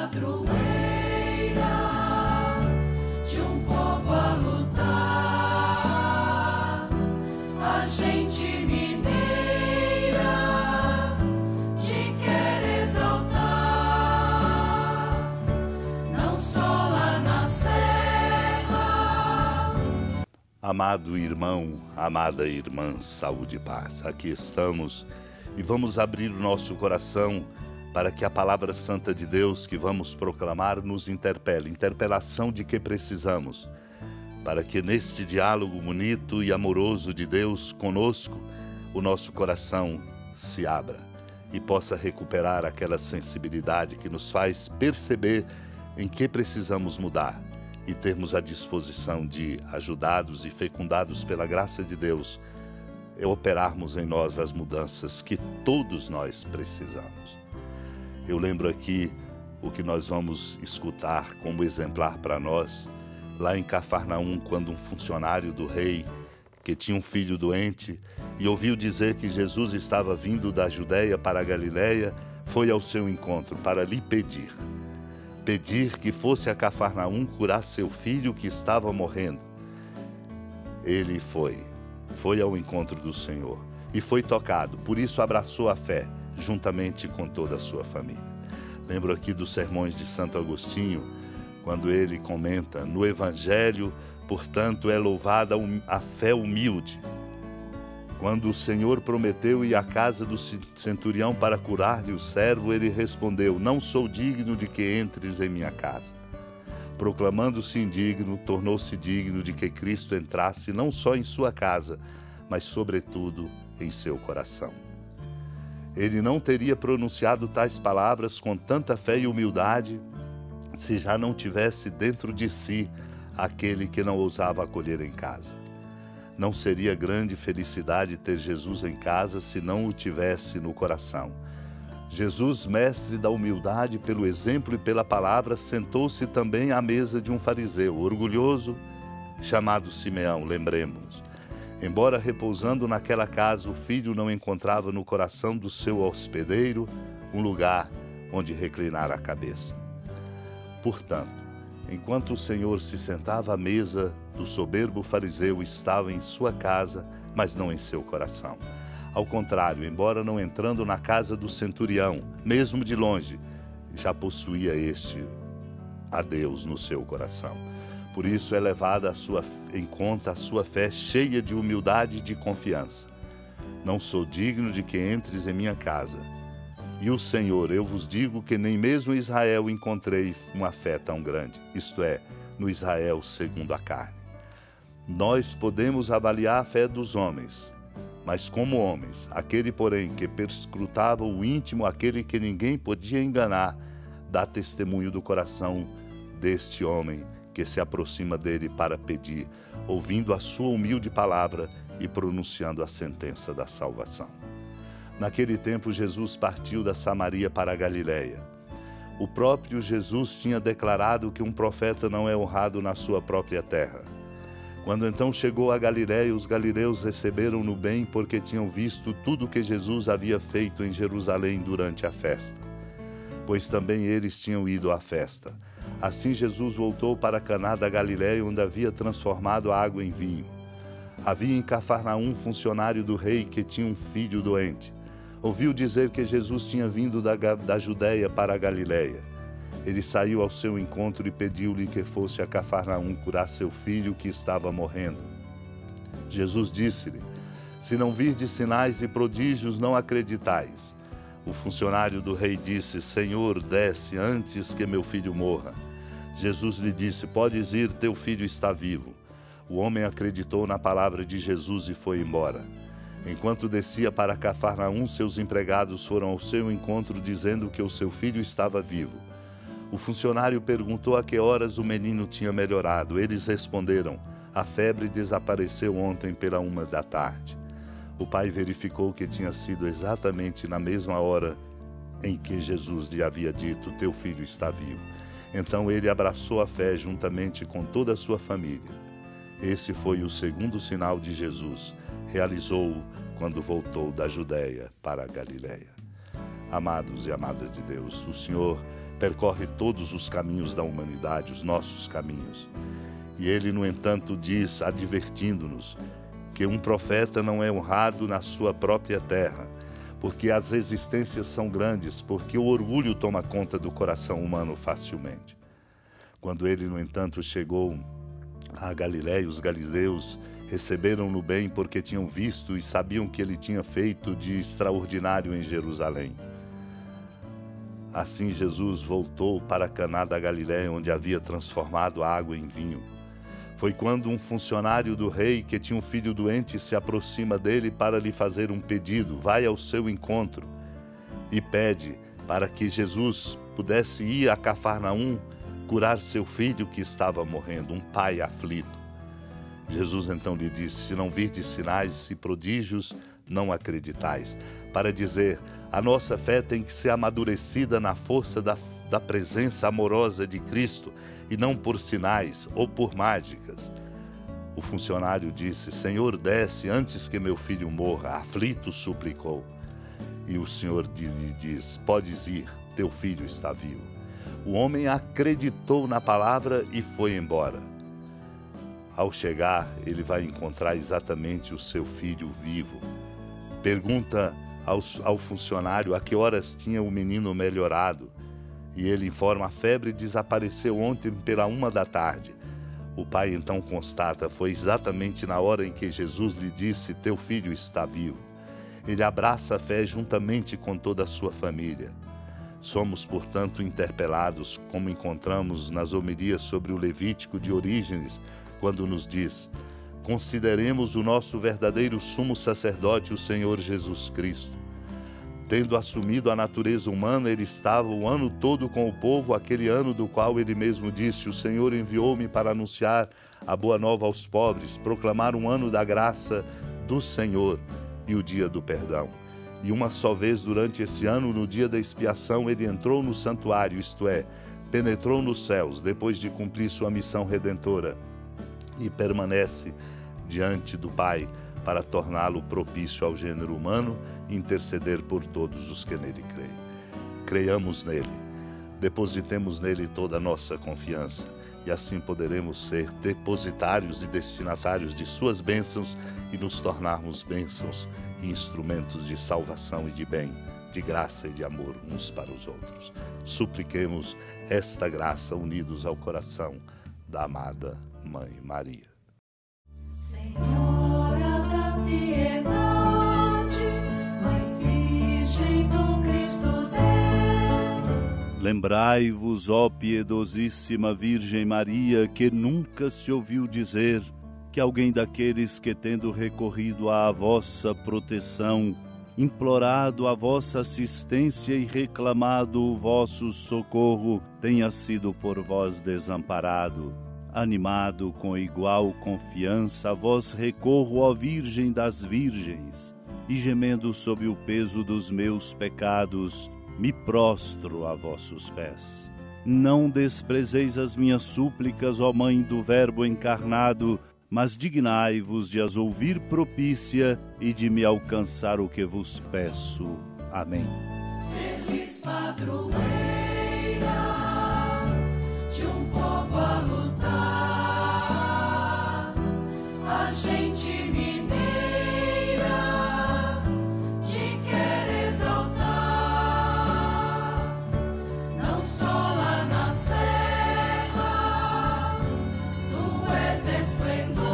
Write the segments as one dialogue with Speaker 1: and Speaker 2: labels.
Speaker 1: padroeira de um povo a lutar, a gente mineira te quer exaltar, não só lá na serra.
Speaker 2: Amado irmão, amada irmã, saúde e paz. Aqui estamos e vamos abrir o nosso coração para que a palavra santa de Deus que vamos proclamar nos interpele, interpelação de que precisamos, para que neste diálogo bonito e amoroso de Deus conosco, o nosso coração se abra e possa recuperar aquela sensibilidade que nos faz perceber em que precisamos mudar e termos a disposição de, ajudados e fecundados pela graça de Deus, operarmos em nós as mudanças que todos nós precisamos. Eu lembro aqui o que nós vamos escutar como exemplar para nós, lá em Cafarnaum, quando um funcionário do rei, que tinha um filho doente, e ouviu dizer que Jesus estava vindo da Judéia para a Galiléia, foi ao seu encontro para lhe pedir que fosse a Cafarnaum curar seu filho que estava morrendo. Ele foi ao encontro do Senhor e foi tocado, por isso abraçou a fé, juntamente com toda a sua família. Lembro aqui dos sermões de Santo Agostinho, quando ele comenta, no Evangelho, portanto, é louvada a fé humilde. Quando o Senhor prometeu ir à casa do centurião para curar-lhe o servo, ele respondeu, não sou digno de que entres em minha casa. Proclamando-se indigno, tornou-se digno de que Cristo entrasse não só em sua casa, mas sobretudo em seu coração. Ele não teria pronunciado tais palavras com tanta fé e humildade se já não tivesse dentro de si aquele que não ousava acolher em casa. Não seria grande felicidade ter Jesus em casa se não o tivesse no coração. Jesus, mestre da humildade, pelo exemplo e pela palavra, sentou-se também à mesa de um fariseu, orgulhoso, chamado Simeão, lembremos. Embora repousando naquela casa, o filho não encontrava no coração do seu hospedeiro um lugar onde reclinar a cabeça. Portanto, enquanto o Senhor se sentava à mesa, do soberbo fariseu estava em sua casa, mas não em seu coração. Ao contrário, embora não entrando na casa do centurião, mesmo de longe, já possuía a Deus no seu coração. Por isso é levada em conta a sua fé cheia de humildade e de confiança. Não sou digno de que entres em minha casa. E o Senhor, eu vos digo que nem mesmo em Israel encontrei uma fé tão grande, isto é, no Israel segundo a carne. Nós podemos avaliar a fé dos homens, mas como homens, aquele, porém, que perscrutava o íntimo, aquele que ninguém podia enganar, dá testemunho do coração deste homem que se aproxima dele para pedir, ouvindo a sua humilde palavra e pronunciando a sentença da salvação. Naquele tempo, Jesus partiu da Samaria para a Galiléia. O próprio Jesus tinha declarado que um profeta não é honrado na sua própria terra. Quando então chegou a Galiléia, os galileus receberam-no bem porque tinham visto tudo o que Jesus havia feito em Jerusalém durante a festa, pois também eles tinham ido à festa. Assim Jesus voltou para Caná da Galiléia, onde havia transformado a água em vinho. Havia em Cafarnaum um funcionário do rei que tinha um filho doente. Ouviu dizer que Jesus tinha vindo da Judéia para a Galiléia. Ele saiu ao seu encontro e pediu-lhe que fosse a Cafarnaum curar seu filho que estava morrendo. Jesus disse-lhe, se não virdes sinais e prodígios, não acreditais. O funcionário do rei disse, Senhor, desce antes que meu filho morra. Jesus lhe disse, podes ir, teu filho está vivo. O homem acreditou na palavra de Jesus e foi embora. Enquanto descia para Cafarnaum, seus empregados foram ao seu encontro dizendo que o seu filho estava vivo. O funcionário perguntou a que horas o menino tinha melhorado. Eles responderam, a febre desapareceu ontem pela 13h. O pai verificou que tinha sido exatamente na mesma hora em que Jesus lhe havia dito, teu filho está vivo. Então ele abraçou a fé juntamente com toda a sua família. Esse foi o segundo sinal de Jesus. Realizou-o quando voltou da Judéia para a Galiléia. Amados e amadas de Deus, o Senhor percorre todos os caminhos da humanidade, os nossos caminhos. E Ele, no entanto, diz, advertindo-nos, que um profeta não é honrado na sua própria terra, porque as resistências são grandes, porque o orgulho toma conta do coração humano facilmente. Quando Ele, no entanto, chegou a Galiléia, os galileus receberam-no bem porque tinham visto e sabiam que Ele tinha feito de extraordinário em Jerusalém. Assim Jesus voltou para Caná da Galiléia, onde havia transformado a água em vinho. Foi quando um funcionário do rei, que tinha um filho doente, se aproxima dele para lhe fazer um pedido. Vai ao seu encontro e pede para que Jesus pudesse ir a Cafarnaum curar seu filho que estava morrendo, um pai aflito. Jesus então lhe disse: se não virdes sinais e prodígios, não acreditais. Para dizer, a nossa fé tem que ser amadurecida na força da presença amorosa de Cristo e não por sinais ou por mágicas. O funcionário disse: Senhor, desce antes que meu filho morra. Aflito suplicou. E o Senhor lhe diz: podes ir, teu filho está vivo. O homem acreditou na palavra e foi embora. Ao chegar, ele vai encontrar exatamente o seu filho vivo. Pergunta ao funcionário a que horas tinha o menino melhorado. E ele informa: a febre desapareceu ontem pela 1h. O pai então constata: foi exatamente na hora em que Jesus lhe disse: teu filho está vivo. Ele abraça a fé juntamente com toda a sua família. Somos, portanto, interpelados, como encontramos nas homilias sobre o Levítico de Orígenes, quando nos diz: consideremos o nosso verdadeiro sumo sacerdote, o Senhor Jesus Cristo. Tendo assumido a natureza humana, ele estava o ano todo com o povo, aquele ano do qual ele mesmo disse: o Senhor enviou-me para anunciar a boa nova aos pobres, proclamar um ano da graça do Senhor e o dia do perdão. E uma só vez durante esse ano, no dia da expiação, ele entrou no santuário, isto é, penetrou nos céus, depois de cumprir sua missão redentora, e permanece diante do Pai para torná-lo propício ao gênero humano e interceder por todos os que nele creem. Creiamos nele, depositemos nele toda a nossa confiança e assim poderemos ser depositários e destinatários de suas bênçãos e nos tornarmos bênçãos e instrumentos de salvação e de bem, de graça e de amor uns para os outros. Supliquemos esta graça unidos ao coração da amada Mãe Maria.
Speaker 1: Senhora da piedade, Mãe Virgem do Cristo Deus.
Speaker 3: Lembrai-vos, ó piedosíssima Virgem Maria, que nunca se ouviu dizer que alguém daqueles que, tendo recorrido à vossa proteção, implorado a vossa assistência e reclamado o vosso socorro, tenha sido por vós desamparado. Animado com igual confiança, a vós recorro, ó Virgem das Virgens, e gemendo sob o peso dos meus pecados, me prostro a vossos pés. Não desprezeis as minhas súplicas, ó Mãe do Verbo encarnado, mas dignai-vos de as ouvir propícia e de me alcançar o que vos peço. Amém.
Speaker 1: Feliz padroeira de um povo a lutar, a gente mineira te quer exaltar, não só lá na serra, tu és esplendor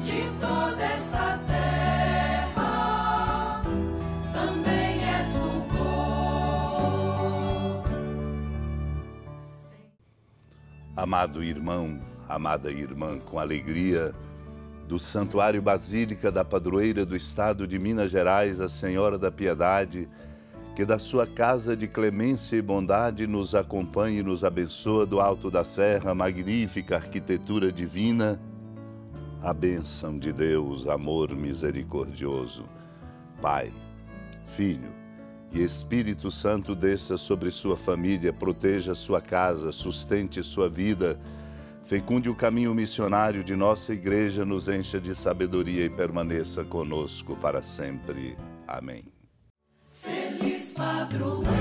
Speaker 1: de toda esta terra, também és fulgor.
Speaker 2: Amado irmão, amada irmã, com alegria do Santuário Basílica da Padroeira do Estado de Minas Gerais, a Senhora da Piedade, que da sua casa de clemência e bondade nos acompanhe e nos abençoa do alto da serra, magnífica arquitetura divina, a bênção de Deus, amor misericordioso, Pai, Filho e Espírito Santo desça sobre sua família, proteja sua casa, sustente sua vida, fecunde o caminho missionário de nossa igreja, nos encha de sabedoria e permaneça conosco para sempre. Amém.
Speaker 1: padroeiro.